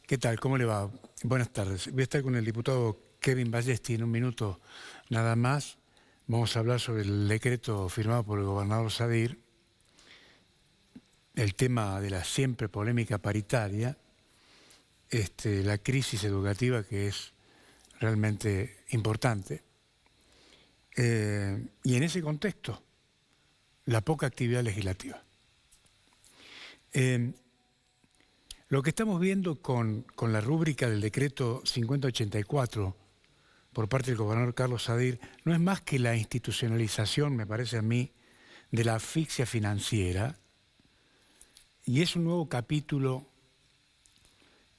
¿Qué tal? ¿Cómo le va? Buenas tardes. Voy a estar con el diputado Kevin Ballesti en un minuto nada más. Vamos a hablar sobre el decreto firmado por el gobernador Sadir, el tema de la siempre polémica paritaria, la crisis educativa que es realmente importante. Y en ese contexto, la poca actividad legislativa. Lo que estamos viendo con la rúbrica del decreto 5084 por parte del gobernador Carlos Sadir no es más que la institucionalización, me parece a mí, de la asfixia financiera, y es un nuevo capítulo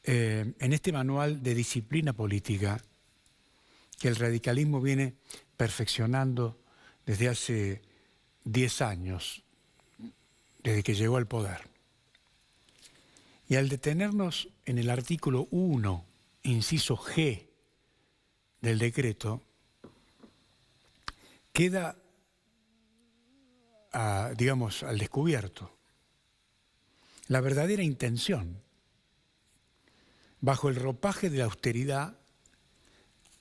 en este manual de disciplina política que el radicalismo viene perfeccionando desde hace 10 años, desde que llegó al poder. Y al detenernos en el artículo 1, inciso G del decreto, queda, digamos, al descubierto la verdadera intención. Bajo el ropaje de la austeridad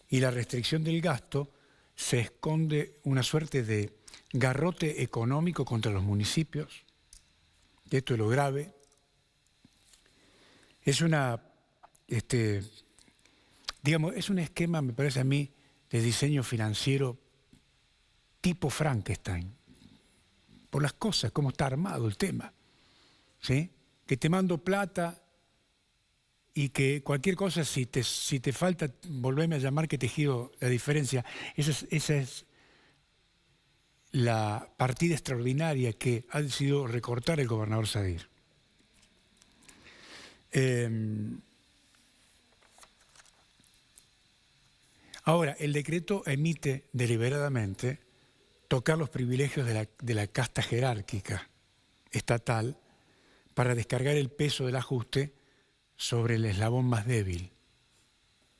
y la restricción del gasto se esconde una suerte de garrote económico contra los municipios. Y esto es lo grave. Es es un esquema, me parece a mí, de diseño financiero tipo Frankenstein, por las cosas, cómo está armado el tema, ¿sí? Que te mando plata y que cualquier cosa, si te falta, volveme a llamar que te giro la diferencia. Esa es la partida extraordinaria que ha decidido recortar el gobernador Sadir. Ahora, el decreto emite deliberadamente tocar los privilegios de la casta jerárquica estatal para descargar el peso del ajuste sobre el eslabón más débil.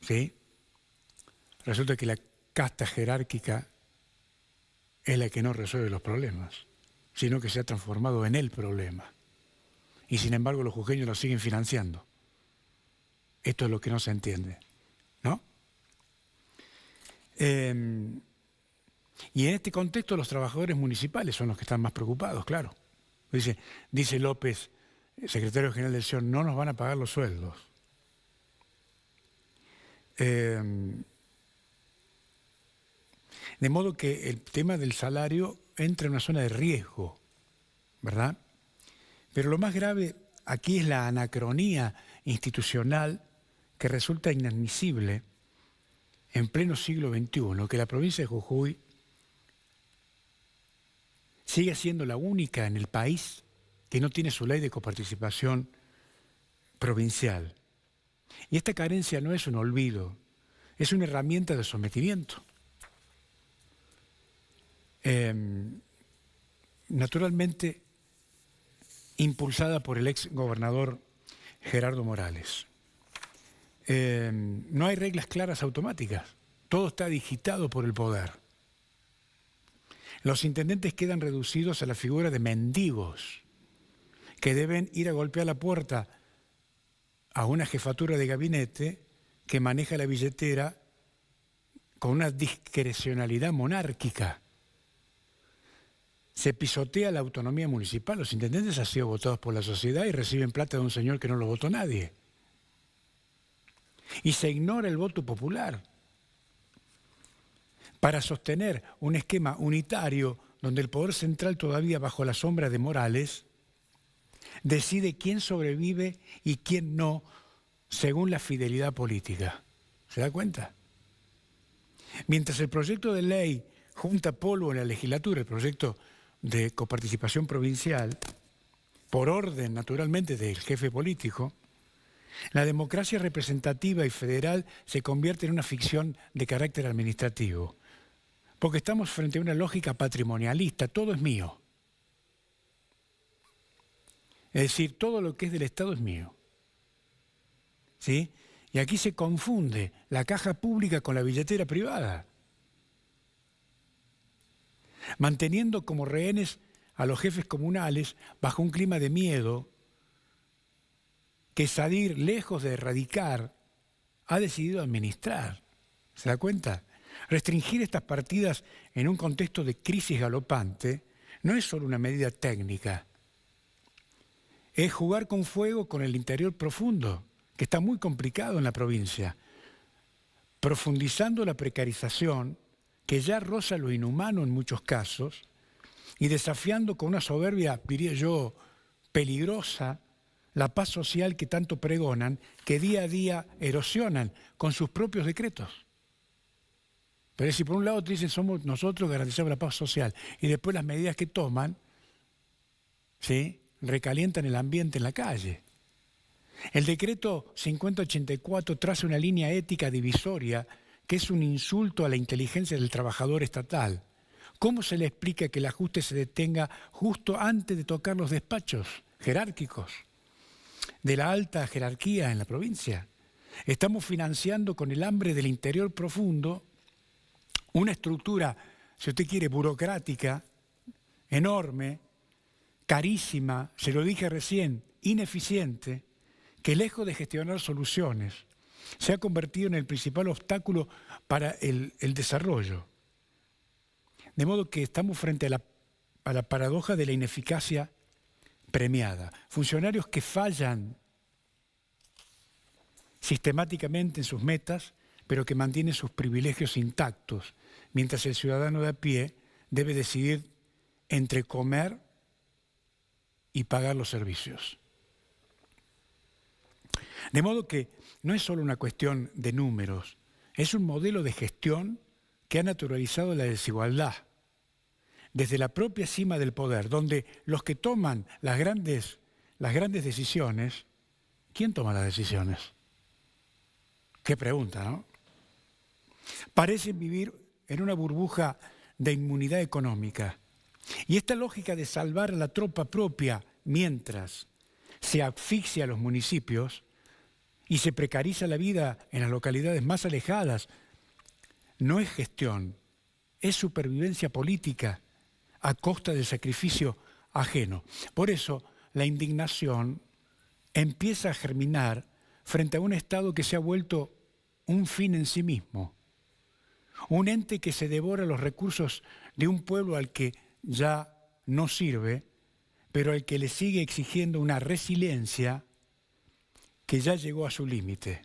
¿Sí? Resulta que la casta jerárquica es la que no resuelve los problemas, sino que se ha transformado en el problema. Y sin embargo los jujeños lo siguen financiando. Esto es lo que no se entiende, ¿no? Y en este contexto los trabajadores municipales son los que están más preocupados, claro. Dice López, secretario general del SION, no nos van a pagar los sueldos. De modo que el tema del salario entra en una zona de riesgo, ¿verdad? Pero lo más grave aquí es la anacronía institucional que resulta inadmisible en pleno siglo XXI, que la provincia de Jujuy sigue siendo la única en el país que no tiene su ley de coparticipación provincial. Y esta carencia no es un olvido, es una herramienta de sometimiento. Naturalmente, impulsada por el ex gobernador Gerardo Morales. No hay reglas claras automáticas, todo está digitado por el poder. Los intendentes quedan reducidos a la figura de mendigos que deben ir a golpear la puerta a una jefatura de gabinete que maneja la billetera con una discrecionalidad monárquica. Se pisotea la autonomía municipal. Los intendentes han sido votados por la sociedad y reciben plata de un señor que no lo votó nadie. Y se ignora el voto popular para sostener un esquema unitario donde el poder central, todavía bajo la sombra de Morales, decide quién sobrevive y quién no según la fidelidad política. ¿Se da cuenta? Mientras el proyecto de ley junta polvo en la legislatura, el proyecto de coparticipación provincial, por orden naturalmente del jefe político, la democracia representativa y federal se convierte en una ficción de carácter administrativo, porque estamos frente a una lógica patrimonialista, todo es mío. Es decir, todo lo que es del Estado es mío. ¿Sí? Y aquí se confunde la caja pública con la billetera privada, manteniendo como rehenes a los jefes comunales bajo un clima de miedo que Sadir, lejos de erradicar, ha decidido administrar. ¿Se da cuenta? Restringir estas partidas en un contexto de crisis galopante no es solo una medida técnica, es jugar con fuego con el interior profundo, que está muy complicado en la provincia, profundizando la precarización, que ya roza lo inhumano en muchos casos, y desafiando con una soberbia, diría yo, peligrosa, la paz social que tanto pregonan, que día a día erosionan con sus propios decretos. Pero si por un lado te dicen somos nosotros garantizamos la paz social y después las medidas que toman, ¿sí?, recalientan el ambiente en la calle. El decreto 5084 traza una línea ética divisoria que es un insulto a la inteligencia del trabajador estatal. ¿Cómo se le explica que el ajuste se detenga justo antes de tocar los despachos jerárquicos de la alta jerarquía en la provincia? Estamos financiando con el hambre del interior profundo una estructura, si usted quiere, burocrática, enorme, carísima, se lo dije recién, ineficiente, que lejos de gestionar soluciones, se ha convertido en el principal obstáculo para el desarrollo. De modo que estamos frente a la paradoja de la ineficacia premiada. Funcionarios que fallan sistemáticamente en sus metas, pero que mantienen sus privilegios intactos, mientras el ciudadano de a pie debe decidir entre comer y pagar los servicios. De modo que no es solo una cuestión de números, es un modelo de gestión que ha naturalizado la desigualdad. Desde la propia cima del poder, donde los que toman las grandes decisiones, ¿quién toma las decisiones? Qué pregunta, ¿no? Parecen vivir en una burbuja de inmunidad económica. Y esta lógica de salvar a la tropa propia mientras se asfixia a los municipios y se precariza la vida en las localidades más alejadas, no es gestión, es supervivencia política a costa del sacrificio ajeno. Por eso la indignación empieza a germinar frente a un Estado que se ha vuelto un fin en sí mismo, un ente que se devora los recursos de un pueblo al que ya no sirve, pero al que le sigue exigiendo una resiliencia que ya llegó a su límite.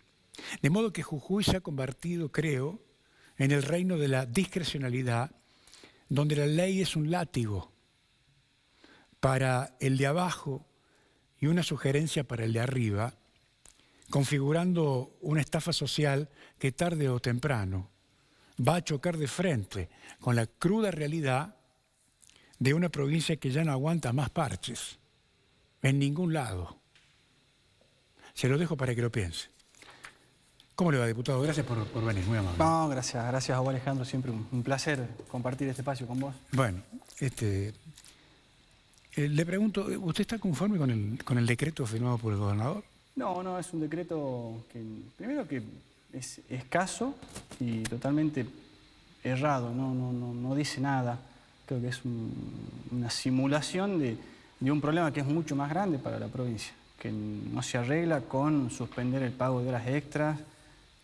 De modo que Jujuy se ha convertido, creo, en el reino de la discrecionalidad, donde la ley es un látigo para el de abajo y una sugerencia para el de arriba, configurando una estafa social que tarde o temprano va a chocar de frente con la cruda realidad de una provincia que ya no aguanta más parches, en ningún lado. Se lo dejo para que lo piense. ¿Cómo le va, diputado? Gracias por venir, muy amable. No, gracias a vos, Alejandro, siempre un placer compartir este espacio con vos. Bueno, le pregunto, ¿usted está conforme con el decreto firmado por el gobernador? No, es un decreto que, primero que es escaso y totalmente errado, no dice nada. Creo que es una simulación de un problema que es mucho más grande para la provincia, que no se arregla con suspender el pago de horas extras,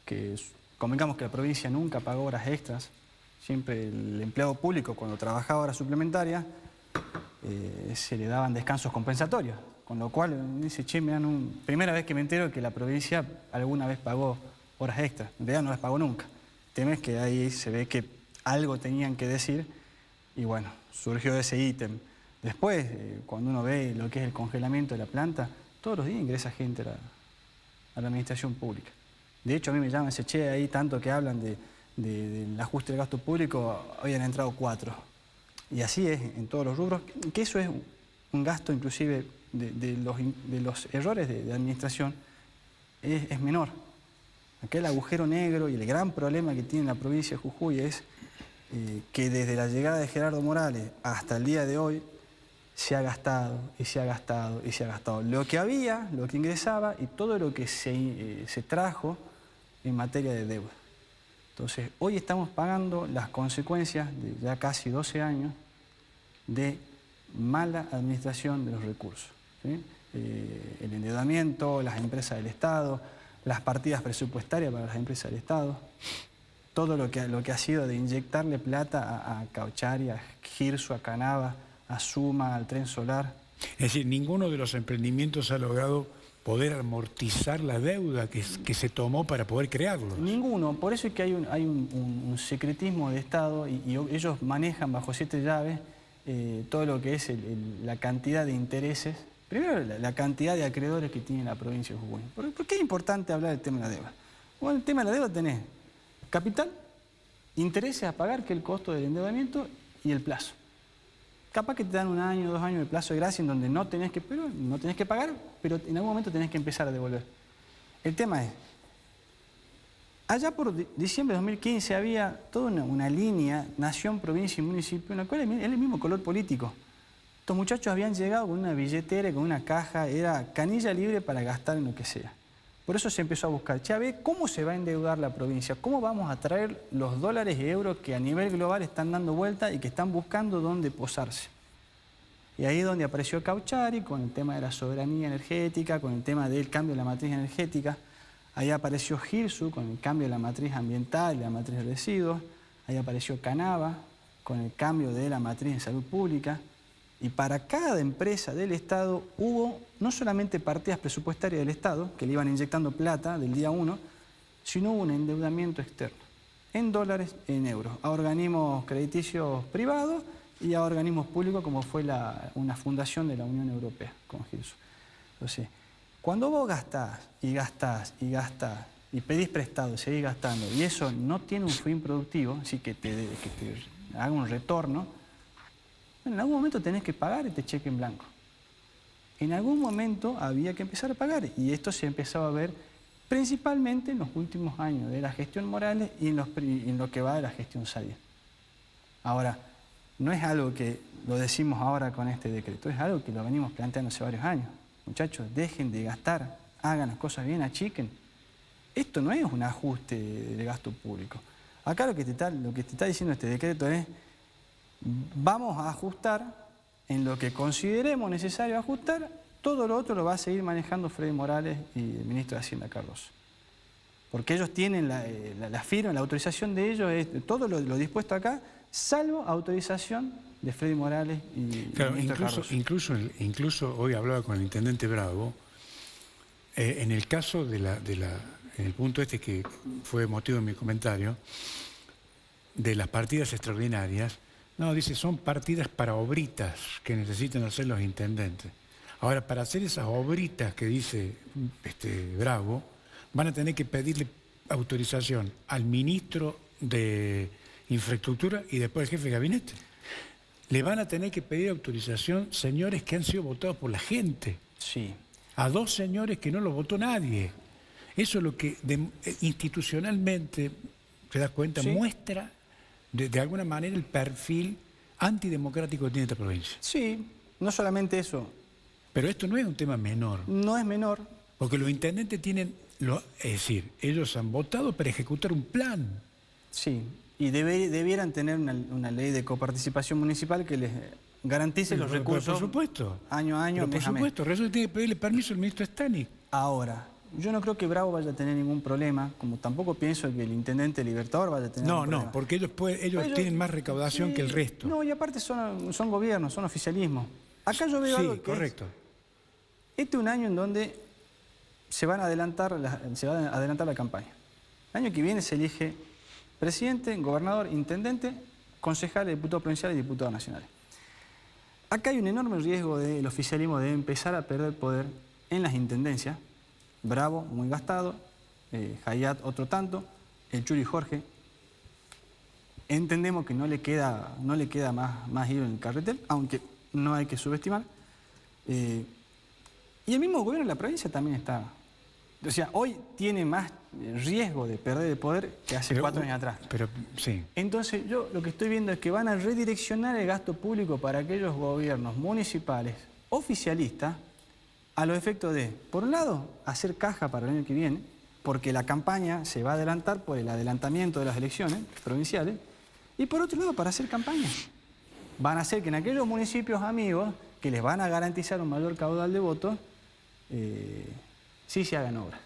que convengamos que la provincia nunca pagó horas extras, siempre el empleado público cuando trabajaba horas suplementarias se le daban descansos compensatorios, con lo cual dice, che, primera vez que me entero que la provincia alguna vez pagó horas extras, en realidad no las pagó nunca. El tema es que ahí se ve que algo tenían que decir y bueno, surgió ese ítem. Después, cuando uno ve lo que es el congelamiento de la planta, todos los días ingresa gente a la administración pública. De hecho, a mí me llaman, dice, che, ahí tanto que hablan del ajuste del gasto público, habían entrado 4. Y así es en todos los rubros, que eso es un gasto inclusive de los errores de administración, es menor. Aquel agujero negro y el gran problema que tiene la provincia de Jujuy es que desde la llegada de Gerardo Morales hasta el día de hoy se ha gastado y se ha gastado y se ha gastado lo que había, lo que ingresaba y todo lo que se trajo en materia de deuda. Entonces, hoy estamos pagando las consecuencias de ya casi 12 años de mala administración de los recursos, ¿sí? el endeudamiento, las empresas del Estado, las partidas presupuestarias para las empresas del Estado, todo lo que ha sido de inyectarle plata a Cauchari, a Girsu, a Canava, a Suma, al Tren Solar. Es decir, ninguno de los emprendimientos ha logrado poder amortizar la deuda que se tomó para poder crearlos. Ninguno, por eso es que hay un secretismo de Estado y ellos manejan bajo 7 llaves todo lo que es la cantidad de intereses. Primero, la cantidad de acreedores que tiene la provincia de Jujuy. ¿Por qué es importante hablar del tema de la deuda? Bueno, el tema de la deuda tenés capital, intereses a pagar, que es el costo del endeudamiento, y el plazo. Capaz que te dan 1 año, 2 años de plazo de gracia en donde no tenés que pagar, pero en algún momento tenés que empezar a devolver. El tema es, allá por diciembre de 2015 había toda una línea, nación, provincia y municipio, en la cual era el mismo color político. Estos muchachos habían llegado con una billetera, con una caja, era canilla libre para gastar en lo que sea. Por eso se empezó a buscar, a ver cómo se va a endeudar la provincia, cómo vamos a traer los dólares y euros que a nivel global están dando vuelta y que están buscando dónde posarse. Y ahí es donde apareció Cauchari con el tema de la soberanía energética, con el tema del cambio de la matriz energética. Ahí apareció Girsu con el cambio de la matriz ambiental y la matriz de residuos. Ahí apareció Canava con el cambio de la matriz en salud pública. Y para cada empresa del Estado hubo no solamente partidas presupuestarias del Estado, que le iban inyectando plata del día 1, sino hubo un endeudamiento externo, en dólares, en euros, a organismos crediticios privados y a organismos públicos como fue una fundación de la Unión Europea, con Girsu. Entonces, cuando vos gastás y gastás y gastás y pedís prestado y seguís gastando y eso no tiene un fin productivo, así que te haga un retorno, en algún momento tenés que pagar este cheque en blanco. En algún momento había que empezar a pagar y esto se empezaba a ver principalmente en los últimos años de la gestión Morales y en lo que va de la gestión Sadia. Ahora, no es algo que lo decimos ahora con este decreto, es algo que lo venimos planteando hace varios años. Muchachos, dejen de gastar, hagan las cosas bien, achiquen. Esto no es un ajuste de gasto público. Acá lo que te está diciendo este decreto es: vamos a ajustar en lo que consideremos necesario ajustar, todo lo otro lo va a seguir manejando Freddy Morales y el ministro de Hacienda, Carlos. Porque ellos tienen la firma, la autorización de ellos, es todo lo dispuesto acá, salvo autorización de Freddy Morales y el ministro Carlos. Incluso hoy hablaba con el intendente Bravo, en el caso en el punto este que fue motivo de mi comentario, de las partidas extraordinarias. No, dice, son partidas para obritas que necesitan hacer los intendentes. Ahora, para hacer esas obritas que dice Bravo, van a tener que pedirle autorización al ministro de Infraestructura y después al jefe de gabinete. Le van a tener que pedir autorización señores que han sido votados por la gente. Sí. A 2 señores que no los votó nadie. Eso es lo que institucionalmente, te das cuenta, sí, muestra de alguna manera el perfil antidemocrático que tiene esta provincia. Sí, no solamente eso. Pero esto no es un tema menor. No es menor. Porque los intendentes tienen, es decir, ellos han votado para ejecutar un plan. Sí, y debieran tener una ley de coparticipación municipal que les garantice los recursos. Por supuesto. Año a año, por supuesto, eso tiene que pedirle permiso al ministro Stanik. Ahora, yo no creo que Bravo vaya a tener ningún problema, como tampoco pienso que el intendente Libertador vaya a tener ningún problema. No, porque ellos tienen más recaudación que el resto. No, y aparte son gobiernos, son oficialismo. Acá yo veo algo que correcto. Este es un año en donde se va a adelantar la campaña. El año que viene se elige presidente, gobernador, intendente, concejal, diputado provincial y diputados nacionales. Acá hay un enorme riesgo del oficialismo de empezar a perder poder en las intendencias. Bravo, muy gastado, Hayat otro tanto, el Churi Jorge. Entendemos que no le queda más hilo en el carretel, aunque no hay que subestimar. Y el mismo gobierno de la provincia también está. O sea, hoy tiene más riesgo de perder el poder que hace 4 años atrás. Pero sí. Entonces yo lo que estoy viendo es que van a redireccionar el gasto público para aquellos gobiernos municipales oficialistas a los efectos de, por un lado, hacer caja para el año que viene, porque la campaña se va a adelantar por el adelantamiento de las elecciones provinciales, y por otro lado, para hacer campaña. Van a hacer que en aquellos municipios amigos, que les van a garantizar un mayor caudal de votos, sí se hagan obras.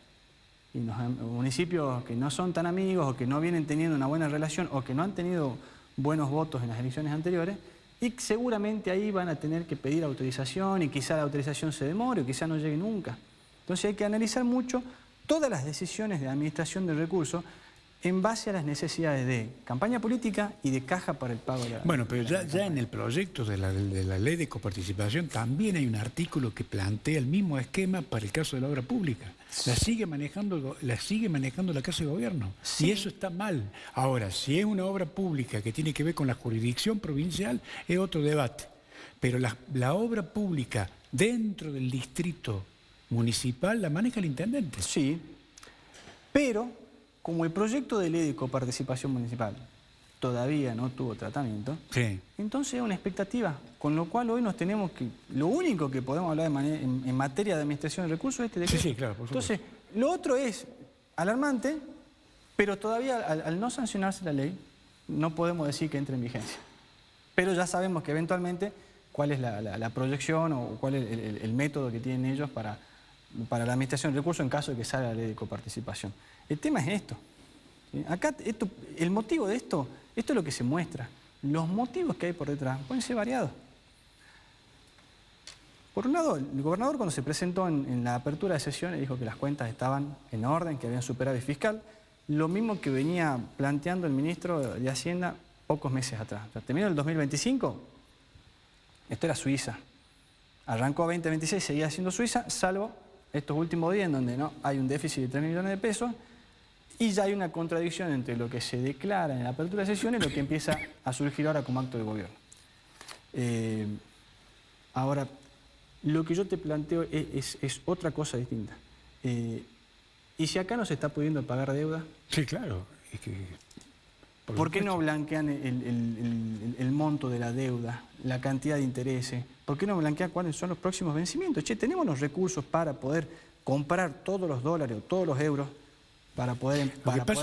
Y los municipios que no son tan amigos o que no vienen teniendo una buena relación o que no han tenido buenos votos en las elecciones anteriores, y seguramente ahí van a tener que pedir autorización y quizá la autorización se demore o quizá no llegue nunca. Entonces hay que analizar mucho todas las decisiones de administración de recursos en base a las necesidades de campaña política y de caja para el pago de la... Bueno, pero ya en el proyecto de la ley de coparticipación también hay un artículo que plantea el mismo esquema para el caso de la obra pública. La sigue manejando la Casa de Gobierno. Sí. Y eso está mal. Ahora, si es una obra pública que tiene que ver con la jurisdicción provincial, es otro debate. Pero la obra pública dentro del distrito municipal la maneja el intendente. Sí, pero como el proyecto de ley de coparticipación municipal todavía no tuvo tratamiento, Sí. entonces es una expectativa, con lo cual hoy nos tenemos que... Lo único que podemos hablar en materia de administración de recursos es este decreto. Sí, claro, por supuesto. Entonces, lo otro es alarmante, pero todavía al no sancionarse la ley, no podemos decir que entre en vigencia. Pero ya sabemos que eventualmente cuál es la proyección o cuál es el método que tienen ellos para la administración de recursos en caso de que salga la ley de coparticipación. El tema es esto. ¿Sí? Acá, el motivo de esto es lo que se muestra. Los motivos que hay por detrás pueden ser variados. Por un lado, el gobernador cuando se presentó en la apertura de sesiones dijo que las cuentas estaban en orden, que habían superávit fiscal, lo mismo que venía planteando el ministro de Hacienda pocos meses atrás. O sea, terminó el 2025, esto era Suiza. Arrancó 2026, seguía siendo Suiza, salvo estos últimos días en donde no hay un déficit de 3 millones de pesos y ya hay una contradicción entre lo que se declara en la apertura de sesiones y lo que empieza a surgir ahora como acto de gobierno. Ahora, lo que yo te planteo es otra cosa distinta. ¿Y si acá no se está pudiendo pagar deuda? Sí, claro. Es que, ¿Por qué no blanquean el monto de la deuda, la cantidad de intereses? ¿Por qué no blanquean cuáles son los próximos vencimientos? Che, tenemos los recursos para poder comprar todos los dólares o todos los euros para poder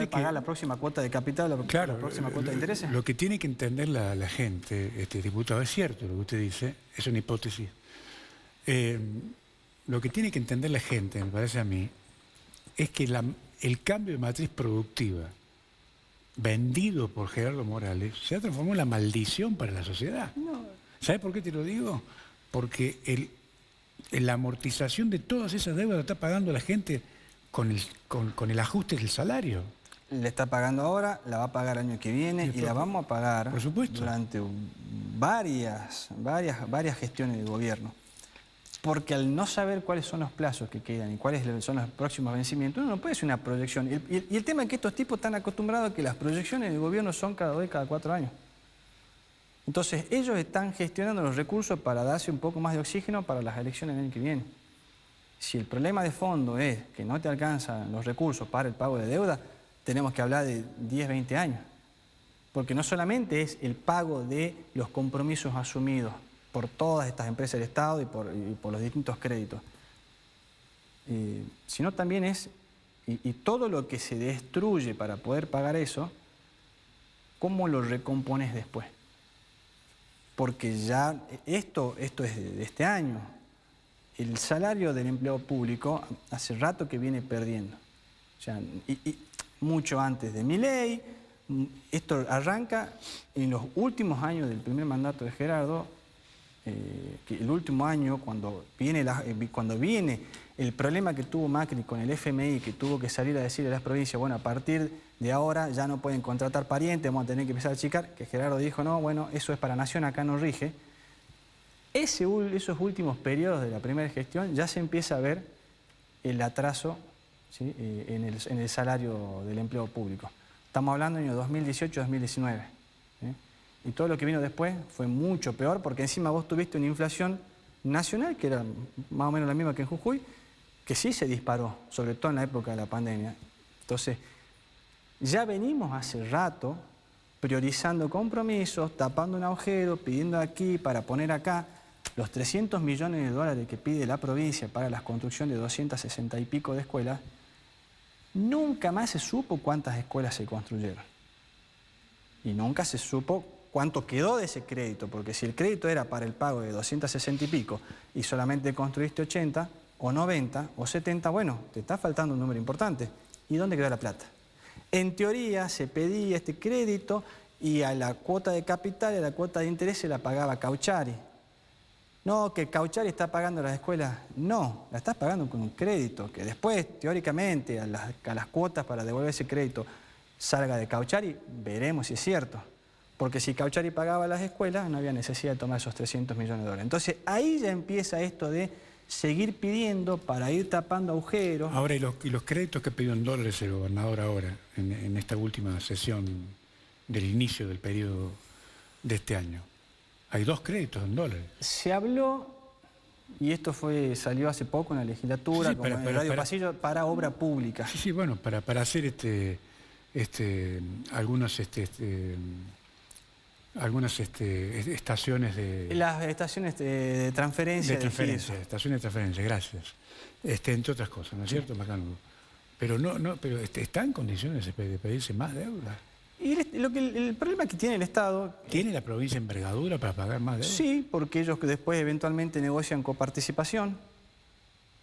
pagar la próxima cuota de capital, la próxima cuota de intereses. Lo que tiene que entender la gente, diputado, es cierto lo que usted dice, es una hipótesis. Lo que tiene que entender la gente, me parece a mí, es que el cambio de matriz productiva vendido por Gerardo Morales se ha transformado en la maldición para la sociedad. No. ¿Sabes por qué te lo digo? Porque la amortización de todas esas deudas la está pagando la gente con el ajuste del salario. Le está pagando ahora, la va a pagar el año que viene y la vamos a pagar por supuesto, durante varias gestiones de gobierno. Porque al no saber cuáles son los plazos que quedan y cuáles son los próximos vencimientos, uno no puede hacer una proyección. Y el tema es que estos tipos están acostumbrados a que las proyecciones del gobierno son cada 4 años. Entonces ellos están gestionando los recursos para darse un poco más de oxígeno para las elecciones del año que viene. Si el problema de fondo es que no te alcanzan los recursos para el pago de deuda, tenemos que hablar de 10, 20 años. Porque no solamente es el pago de los compromisos asumidos por todas estas empresas del Estado y por los distintos créditos, sino también es, y todo lo que se destruye para poder pagar eso, ¿cómo lo recompones después? Porque ya esto es de este año. El salario del empleo público hace rato que viene perdiendo. O sea, y mucho antes de mi ley, esto arranca en los últimos años del primer mandato de Gerardo, que el último año, cuando viene el problema que tuvo Macri con el FMI, que tuvo que salir a decirle a las provincias, bueno, a partir de ahora ya no pueden contratar parientes, vamos a tener que empezar a achicar, que Gerardo dijo, no, bueno, eso es para Nación, acá no rige. Esos últimos periodos de la primera gestión ya se empieza a ver el atraso, ¿sí?, en el salario del empleo público. Estamos hablando del año 2018-2019. ¿sí? Y todo lo que vino después fue mucho peor, porque encima vos tuviste una inflación nacional, que era más o menos la misma que en Jujuy, que sí se disparó, sobre todo en la época de la pandemia. Entonces, ya venimos hace rato priorizando compromisos, tapando un agujero, pidiendo aquí para poner acá. Los 300 millones de dólares que pide la provincia para la construcción de 260 y pico de escuelas, nunca más se supo cuántas escuelas se construyeron. Y nunca se supo cuánto quedó de ese crédito, porque si el crédito era para el pago de 260 y pico y solamente construiste 80, o 90 o 70, bueno, te está faltando un número importante. ¿Y dónde queda la plata? En teoría se pedía este crédito y a la cuota de capital y a la cuota de interés se la pagaba Cauchari. No, que Cauchari está pagando las escuelas. No, la estás pagando con un crédito, que después, teóricamente, a las cuotas para devolver ese crédito salga de Cauchari, veremos si es cierto. Porque si Cauchari pagaba las escuelas, no había necesidad de tomar esos 300 millones de dólares. Entonces, ahí ya empieza esto de seguir pidiendo para ir tapando agujeros. Ahora, ¿y los créditos que pidió en dólares el gobernador ahora, en esta última sesión del inicio del periodo de este año? Hay 2 créditos en dólares. Se habló, y esto salió hace poco en la legislatura, Sí, como en el Radio Pasillo, para obra pública. Sí, bueno, para hacer algunas estaciones de... Las estaciones de transferencia. Estaciones de transferencia, gracias. Entre otras cosas, ¿no es cierto, Macanudo? Pero pero ¿está en condiciones de pedirse más deuda? Y el problema que tiene el Estado... ¿Tiene la provincia envergadura para pagar más deuda? Sí, porque ellos que después eventualmente negocian coparticipación.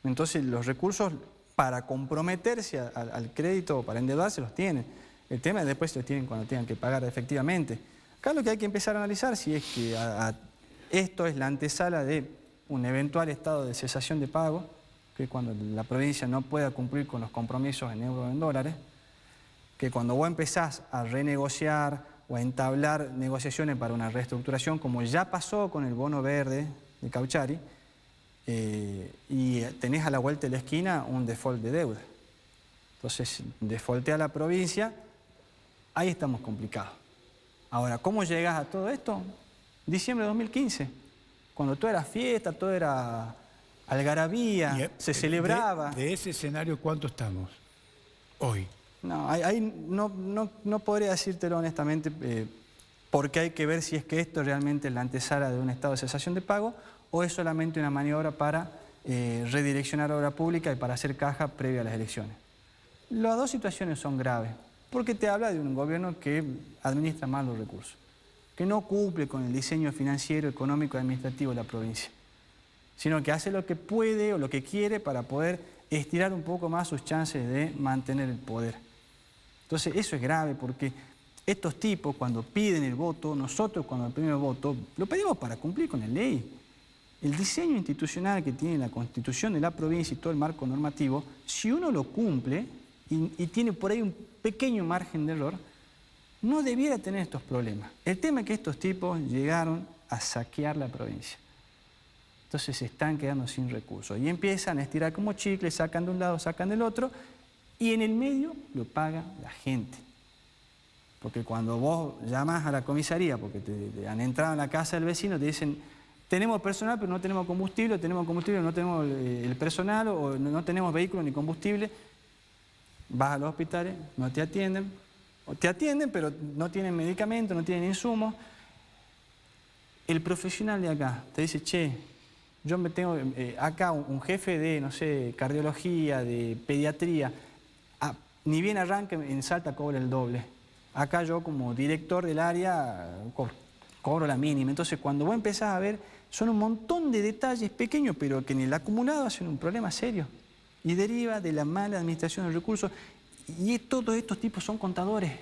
Entonces los recursos para comprometerse al crédito o para endeudarse los tienen. El tema es después los tienen cuando tengan que pagar efectivamente. Acá lo que hay que empezar a analizar si es que esto es la antesala de un eventual estado de cesación de pago, que es cuando la provincia no pueda cumplir con los compromisos en euros o en dólares, que cuando vos empezás a renegociar o a entablar negociaciones para una reestructuración, como ya pasó con el bono verde de Cauchari, y tenés a la vuelta de la esquina un default de deuda. Entonces, defaultea la provincia, ahí estamos complicados. Ahora, ¿cómo llegas a todo esto? Diciembre de 2015, cuando todo era fiesta, todo era algarabía, se celebraba. De ese escenario, ¿cuánto estamos hoy? No, ahí no podría decírtelo honestamente, porque hay que ver si es que esto realmente es la antesala de un estado de cesación de pago o es solamente una maniobra para redireccionar obra pública y para hacer caja previa a las elecciones. Las dos situaciones son graves, porque te habla de un gobierno que administra mal los recursos, que no cumple con el diseño financiero, económico y administrativo de la provincia, sino que hace lo que puede o lo que quiere para poder estirar un poco más sus chances de mantener el poder. Entonces eso es grave porque estos tipos cuando piden el voto, nosotros cuando pedimos el voto, lo pedimos para cumplir con la ley. El diseño institucional que tiene la Constitución de la provincia y todo el marco normativo, si uno lo cumple y tiene por ahí un pequeño margen de error, no debiera tener estos problemas. El tema es que estos tipos llegaron a saquear la provincia. Entonces se están quedando sin recursos y empiezan a estirar como chicle, sacan de un lado, sacan del otro y en el medio lo paga la gente. Porque cuando vos llamas a la comisaría porque te han entrado en la casa del vecino, te dicen, tenemos personal pero no tenemos combustible, no tenemos el personal o no tenemos vehículo ni combustible, vas a los hospitales, no te atienden, o te atienden pero no tienen medicamentos, no tienen insumos. El profesional de acá te dice, che, yo me tengo acá un jefe de, no sé, cardiología, de pediatría, ni bien arranque en Salta cobra el doble. Acá yo como director del área cobro la mínima. Entonces cuando vos empezás a ver, son un montón de detalles pequeños, pero que en el acumulado hacen un problema serio. Y deriva de la mala administración de recursos. Y todos estos tipos son contadores.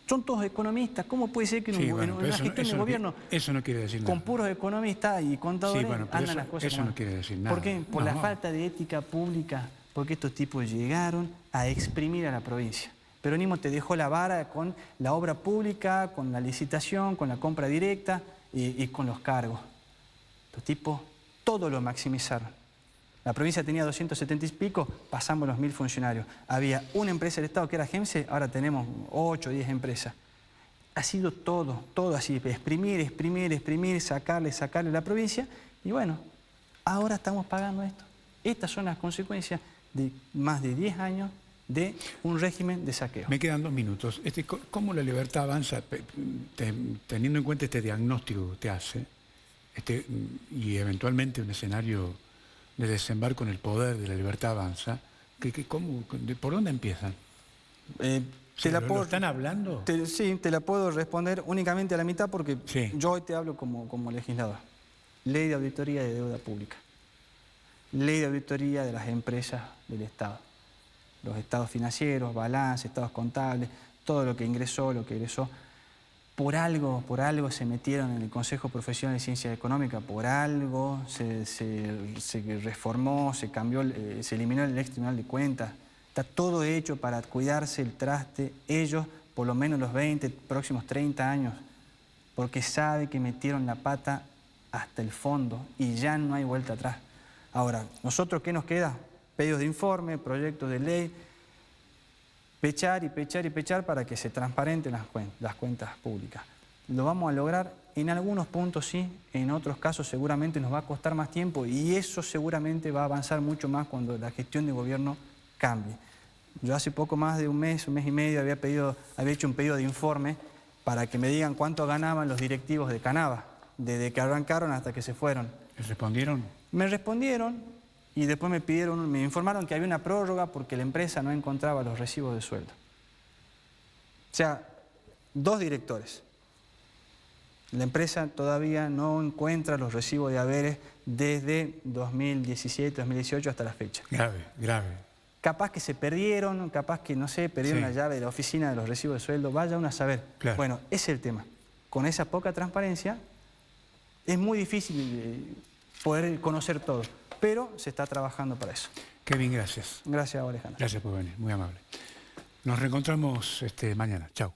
Son todos economistas. ¿Cómo puede ser que en una gestión de gobierno eso no quiere decir nada, con puros economistas y contadores andan las cosas? Eso no quiere decir nada. ¿Por qué? Por la falta de ética pública, porque estos tipos llegaron a exprimir a la provincia. Peronismo te dejó la vara con la obra pública, con la licitación, con la compra directa y con los cargos. Estos tipos todo lo maximizaron. La provincia tenía 270 y pico, pasamos los 1000 funcionarios. Había una empresa del Estado que era GEMSE, ahora tenemos 8 o 10 empresas. Ha sido todo así, exprimir, sacarle la provincia. Y bueno, ahora estamos pagando esto. Estas son las consecuencias de más de 10 años de un régimen de saqueo. Me quedan 2 minutos. ¿Cómo la libertad avanza, teniendo en cuenta este diagnóstico que te hace, y eventualmente un escenario de desembarco en el poder de la libertad avanza? ¿Por dónde empiezan? ¿Lo están hablando? Sí, te la puedo responder únicamente a la mitad porque yo hoy te hablo como legislador. Ley de auditoría de deuda pública. ley de auditoría de las empresas del Estado. Los estados financieros, balance, estados contables, todo lo que ingresó, lo que egresó. Por algo se metieron en el Consejo Profesional de Ciencias Económicas, por algo se reformó, se cambió, se eliminó el ex Tribunal de Cuentas. Está todo hecho para cuidarse el traste, ellos por lo menos los 20, próximos 30 años, porque sabe que metieron la pata hasta el fondo y ya no hay vuelta atrás. Ahora, ¿nosotros qué nos queda? Pedidos de informe, proyectos de ley, pechar y pechar y pechar para que se transparenten las cuentas públicas. Lo vamos a lograr en algunos puntos sí, en otros casos seguramente nos va a costar más tiempo y eso seguramente va a avanzar mucho más cuando la gestión de gobierno cambie. Yo hace poco más de un mes y medio había hecho un pedido de informe para que me digan cuánto ganaban los directivos de Canava, desde que arrancaron hasta que se fueron. ¿Les respondieron? Me respondieron y después me informaron que había una prórroga porque la empresa no encontraba los recibos de sueldo. O sea, 2 directores. La empresa todavía no encuentra los recibos de haberes desde 2017, 2018 hasta la fecha. Grave, grave. Capaz que se perdieron, capaz que, no sé, perdieron Sí. la llave de la oficina de los recibos de sueldo, vaya uno a saber. Claro. Bueno, ese es el tema. Con esa poca transparencia es muy difícil poder conocer todo, pero se está trabajando para eso. Kevin, gracias. Gracias, Alejandro. Gracias por venir, muy amable. Nos reencontramos mañana. Chao.